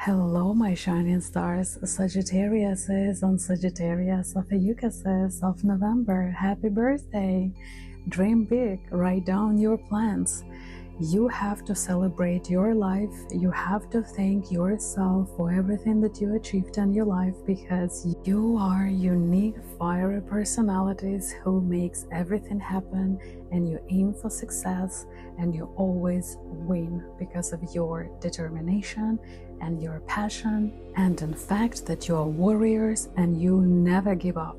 Hello, my shining stars. Sagittarius is on Sagittarius of Ayukasis of November. Happy birthday! Dream big, write down your plans. You have to celebrate your life. You have to thank yourself for everything that you achieved in your life, because you are unique, fiery personalities who makes everything happen, and you aim for success and you always win because of your determination and your passion, and in fact that you are warriors and you never give up.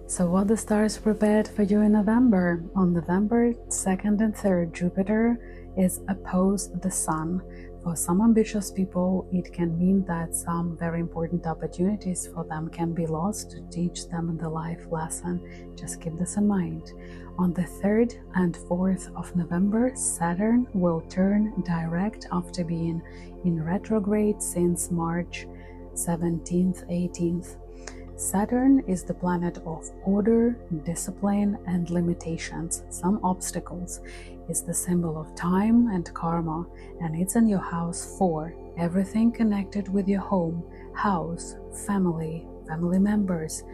So what the stars prepared for you in November? On November 2nd and 3rd, Jupiter is opposed the Sun. For some ambitious people, it can mean that some very important opportunities for them can be lost to teach them the life lesson. Just keep this in mind. On the 3rd and 4th of November, Saturn will turn direct after being in retrograde since March 17th, 18th. Saturn is the planet of order, discipline, and limitations, some obstacles. It's the symbol of time and karma, and it's in your house 4. Everything connected with your home, house, family members,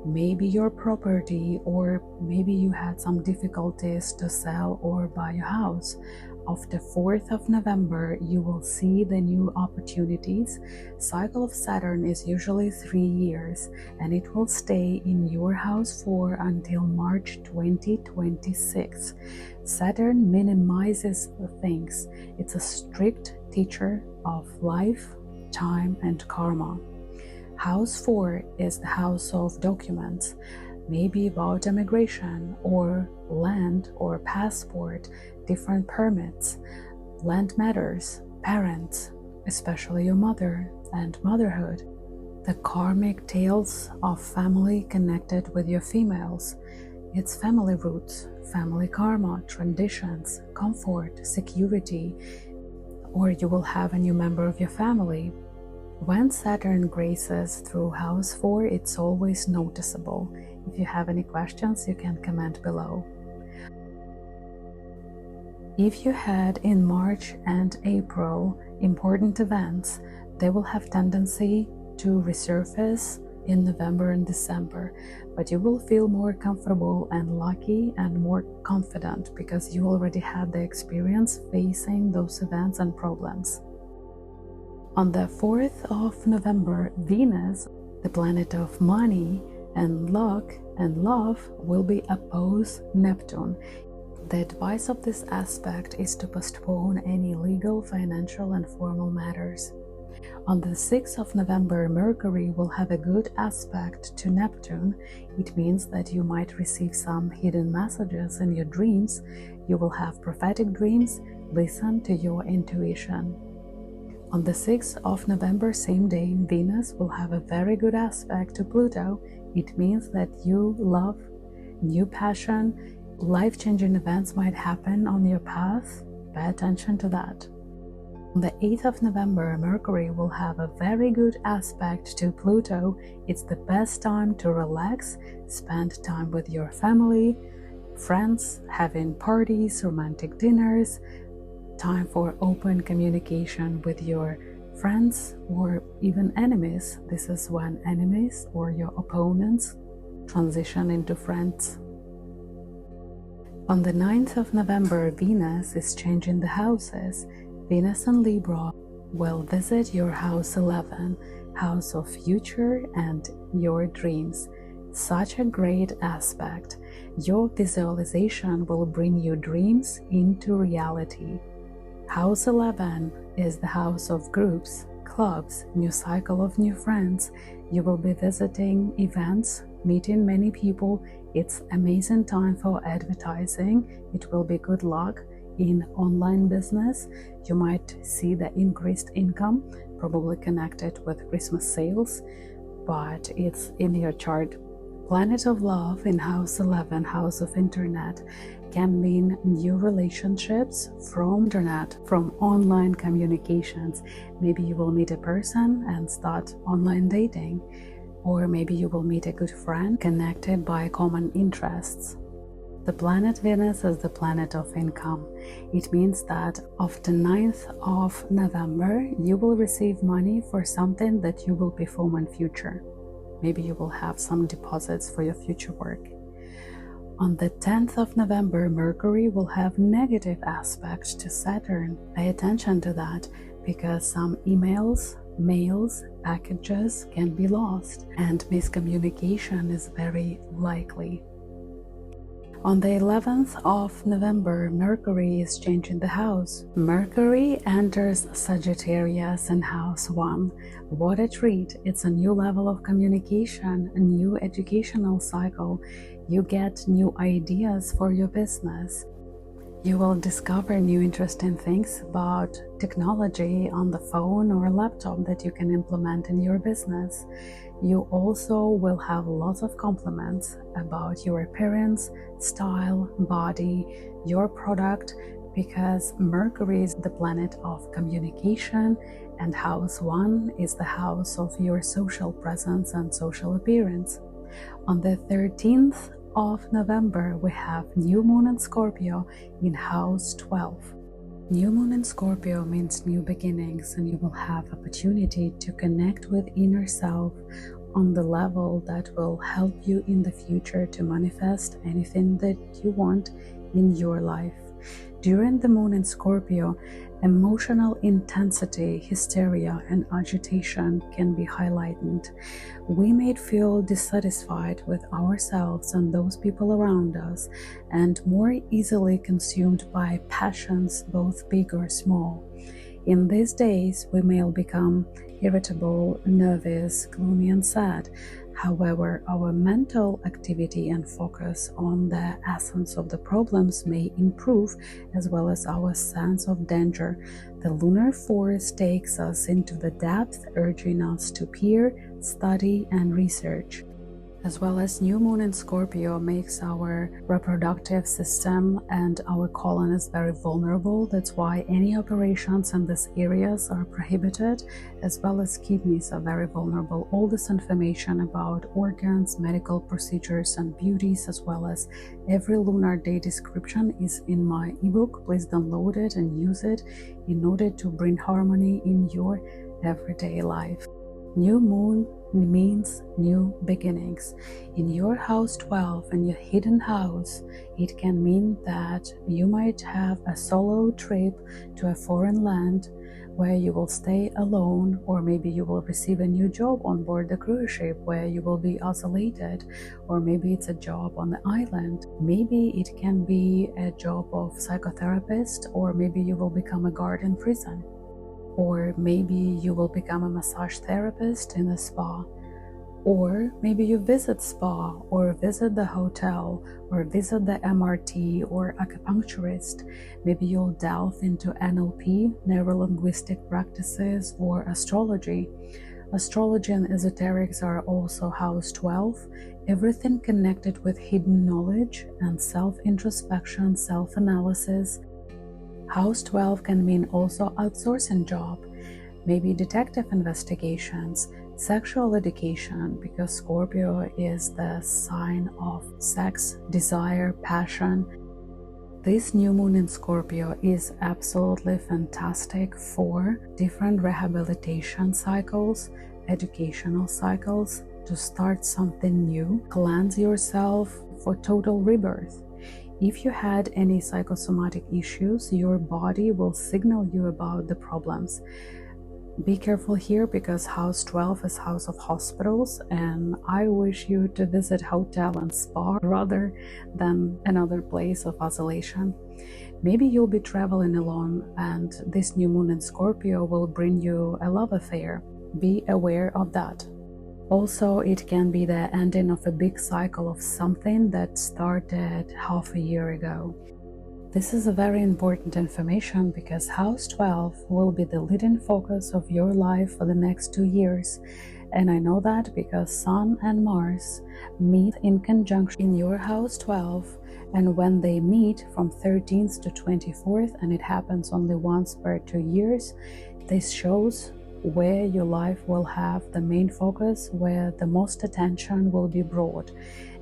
maybe your property, or maybe you had some difficulties to sell or buy a house. After 4th of November, you will see the new opportunities. Cycle of Saturn is usually 3 years, and it will stay in your house 4 until March 2026. Saturn minimizes things. It's a strict teacher of life, time, and karma. House 4 is the house of documents, maybe about immigration or land or passport, different permits, land matters, parents, especially your mother, and motherhood. The karmic tales of family connected with your females. It's family roots, family karma, traditions, comfort, security, or you will have a new member of your family. When Saturn graces through house 4, it's always noticeable. If you have any questions, you can comment below. If you had in March and April important events, they will have tendency to resurface in November and December, but you will feel more comfortable and lucky and more confident because you already had the experience facing those events and problems. On the 4th of November, Venus, the planet of money and luck and love, will be opposed Neptune. The advice of this aspect is to postpone any legal, financial, and formal matters. On the 6th of November, Mercury will have a good aspect to Neptune. It means that you might receive some hidden messages in your dreams. You will have prophetic dreams. Listen to your intuition. On the 6th of November, same day, Venus will have a very good aspect to Pluto. It means that you love, new passion, life-changing events might happen on your path. Pay attention to that. On the 8th of November, Mercury will have a very good aspect to Pluto. It's the best time to relax, spend time with your family, friends, having parties, romantic dinners, time for open communication with your friends or even enemies. This is when enemies or your opponents transition into friends. On the 9th of November, Venus is changing the houses. Venus and Libra will visit your house 11, house of future and your dreams. Such a great aspect. Your visualization will bring your dreams into reality. House 11 is the house of groups, clubs, new cycle of new friends. You will be visiting events, meeting many people. It's amazing time for advertising. It will be good luck in online business. You might see the increased income, probably connected with Christmas sales, but it's in your chart. Planet of Love in house 11, house of internet, can mean new relationships from internet, from online communications. Maybe you will meet a person and start online dating, or maybe you will meet a good friend connected by common interests. The planet Venus is the planet of income. It means that after 9th of November, you will receive money for something that you will perform in future. Maybe you will have some deposits for your future work. On the 10th of November, Mercury will have negative aspect to Saturn. Pay attention to that because some emails, mails, packages can be lost and miscommunication is very likely. On the 11th of November, Mercury is changing the house. Mercury enters Sagittarius in house 1. What a treat! It's a new level of communication, a new educational cycle. You get new ideas for your business. You will discover new interesting things about technology on the phone or laptop that you can implement in your business. You also will have lots of compliments about your appearance, style, body, your product, because Mercury is the planet of communication and house 1 is the house of your social presence and social appearance. On the 13th of November, we have New Moon in Scorpio in house 12. New Moon in Scorpio means new beginnings, and you will have opportunity to connect with inner self on the level that will help you in the future to manifest anything that you want in your life. During the moon in Scorpio, emotional intensity, hysteria, and agitation can be highlighted. We may feel dissatisfied with ourselves and those people around us, and more easily consumed by passions, both big or small. In these days, we may become irritable, nervous, gloomy, and sad. However, our mental activity and focus on the essence of the problems may improve, as well as our sense of danger. The lunar force takes us into the depth, urging us to peer, study, and research. As well as New Moon in Scorpio makes our reproductive system and our colon is very vulnerable. That's why any operations in these areas are prohibited, as well as kidneys are very vulnerable. All this information about organs, medical procedures, and beauties, as well as every lunar day description is in my ebook. Please download it and use it in order to bring harmony in your everyday life. New Moon means new beginnings. In your house 12, in your hidden house, it can mean that you might have a solo trip to a foreign land where you will stay alone, or maybe you will receive a new job on board the cruise ship where you will be isolated, or maybe it's a job on the island. Maybe it can be a job of psychotherapist, or maybe you will become a guard in prison. Or maybe you will become a massage therapist in a spa. Or maybe you visit spa, or visit the hotel, or visit the MRT or acupuncturist. Maybe you'll delve into NLP, neuro-linguistic practices, or astrology. Astrology and esoterics are also house 12. Everything connected with hidden knowledge and self-introspection, self-analysis. House 12 can mean also outsourcing job, maybe detective investigations, sexual education, because Scorpio is the sign of sex, desire, passion. This new moon in Scorpio is absolutely fantastic for different rehabilitation cycles, educational cycles, to start something new, cleanse yourself for total rebirth. If you had any psychosomatic issues, your body will signal you about the problems. Be careful here because house 12 is house of hospitals, and I wish you to visit hotel and spa rather than another place of isolation. Maybe you'll be traveling alone, and this new moon in Scorpio will bring you a love affair. Be aware of that. Also, it can be the ending of a big cycle of something that started half a year ago. This is a very important information because house 12 will be the leading focus of your life for the next 2 years. And I know that because Sun and Mars meet in conjunction in your house 12, and when they meet from 13th to 24th, and it happens only once per 2 years, this shows where your life will have the main focus, where the most attention will be brought.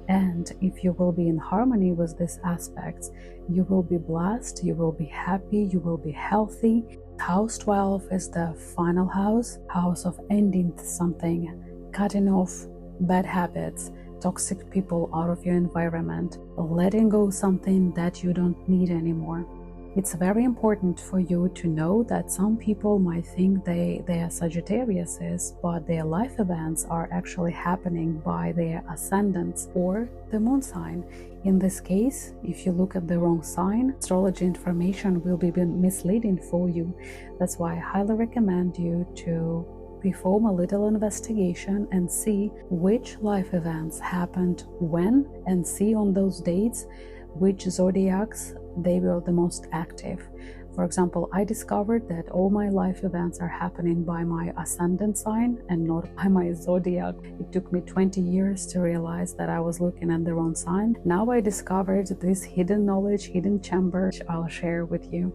And if you will be in harmony with these aspects, you will be blessed, you will be happy, you will be healthy. House 12 is the final house of ending something, cutting off bad habits, toxic people out of your environment, letting go something that you don't need anymore. It's very important for you to know that some people might think they are Sagittariuses, but their life events are actually happening by their ascendants or the moon sign. In this case, if you look at the wrong sign, astrology information will be misleading for you. That's why I highly recommend you to perform a little investigation and see which life events happened when, and see on those dates which zodiacs they were the most active. For example, I discovered that all my life events are happening by my ascendant sign and not by my zodiac. It took me 20 years to realize that I was looking at the wrong sign. Now I discovered this hidden knowledge, hidden chamber, which I'll share with you.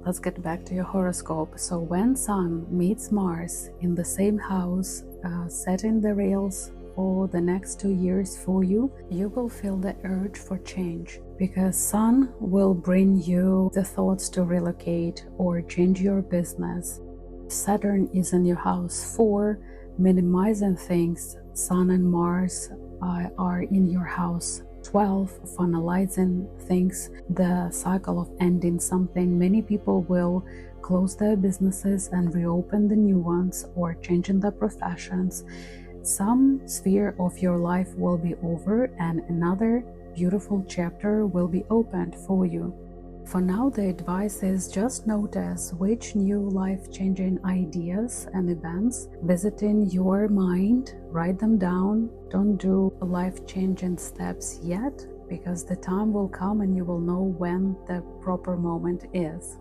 Let's get back to your horoscope. So when Sun meets Mars in the same house, setting the rails for the next 2 years for you, you will feel the urge for change, because Sun will bring you the thoughts to relocate or change your business. Saturn is in your house 4, minimizing things. Sun and Mars are in your house 12, finalizing things, the cycle of ending something. Many people will close their businesses and reopen the new ones, or changing their professions. Some sphere of your life will be over and another beautiful chapter will be opened for you. For now, the advice is just notice which new life-changing ideas and events visiting your mind, write them down. Don't do life-changing steps yet, because the time will come and you will know when the proper moment is.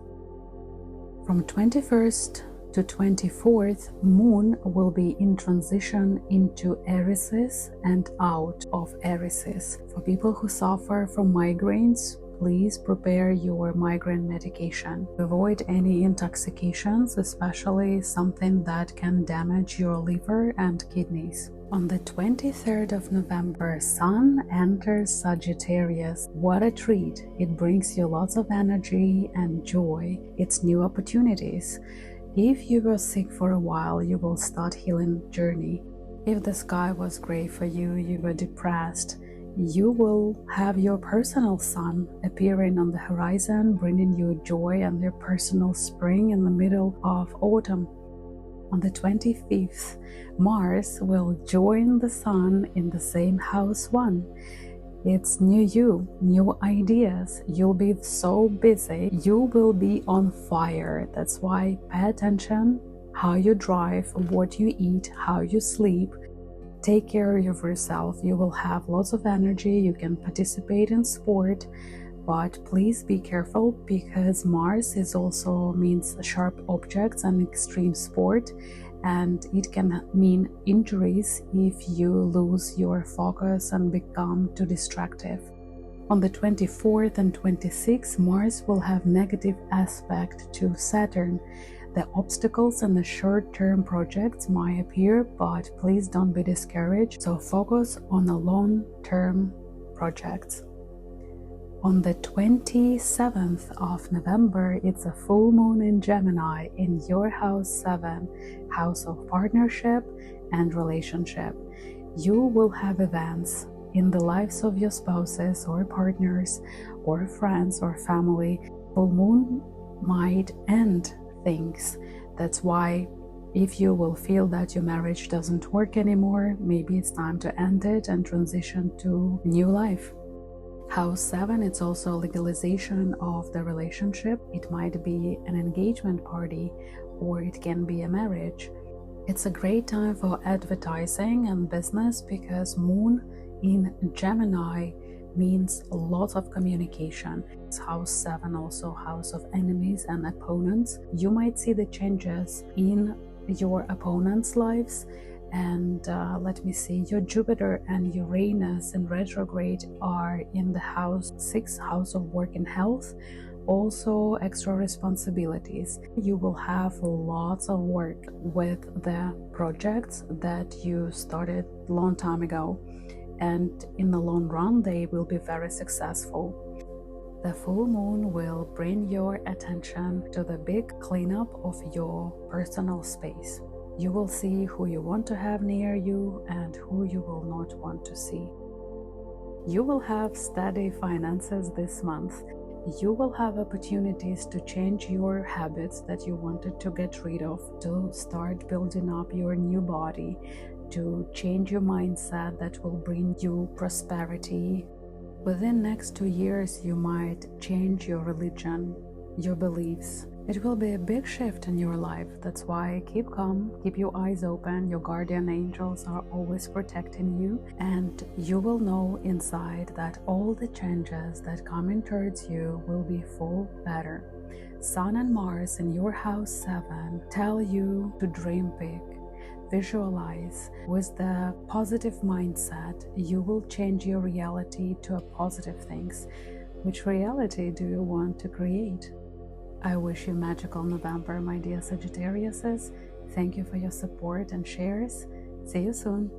From 21st to 24th, Moon will be in transition into Aries and out of Aries. For people who suffer from migraines, please prepare your migraine medication. Avoid any intoxications, especially something that can damage your liver and kidneys. On the 23rd of November, Sun enters Sagittarius. What a treat! It brings you lots of energy and joy. It's new opportunities. If you were sick for a while, you will start healing journey. If the sky was gray for you, you were depressed, you will have your personal sun appearing on the horizon, bringing you joy and your personal spring in the middle of autumn. On the 25th, Mars will join the sun in the same house 1. It's new you, new ideas. You'll be so busy. You will be on fire. That's why pay attention how you drive, what you eat, how you sleep. Take care of yourself. You will have lots of energy. You can participate in sport, but please be careful, because Mars is also means sharp objects and extreme sport, and it can mean injuries if you lose your focus and become too distractive. On the 24th and 26th, Mars will have negative aspect to Saturn. The obstacles and the short-term projects might appear, but please don't be discouraged. So focus on the long-term projects. On the 27th of November, it's a full moon in Gemini in your house 7, house of partnership and relationship. You will have events in the lives of your spouses or partners or friends or family. Full moon might end things. That's why if you will feel that your marriage doesn't work anymore, maybe it's time to end it and transition to new life. House 7, it's also legalization of the relationship. It might be an engagement party or it can be a marriage. It's a great time for advertising and business, because Moon in Gemini means a lot of communication. It's house 7, also house of enemies and opponents. You might see the changes in your opponents' lives. And let me see, your Jupiter and Uranus in retrograde are in the house 6, house of work and health. Also extra responsibilities. You will have lots of work with the projects that you started a long time ago. and in the long run they will be very successful. The full moon will bring your attention to the big cleanup of your personal space. You will see who you want to have near you and who you will not want to see. You will have steady finances this month. You will have opportunities to change your habits that you wanted to get rid of, to start building up your new body, to change your mindset that will bring you prosperity. Within next 2 years, you might change your religion, your beliefs. It will be a big shift in your life. That's why keep calm, keep your eyes open. Your guardian angels are always protecting you, and you will know inside that all the changes that coming towards you will be for better. Sun and Mars in your house 7 tell you to dream big. Visualize. With the positive mindset, you will change your reality to positive things. Which reality do you want to create? I wish you magical November, my dear Sagittariuses. Thank you for your support and shares. See you soon.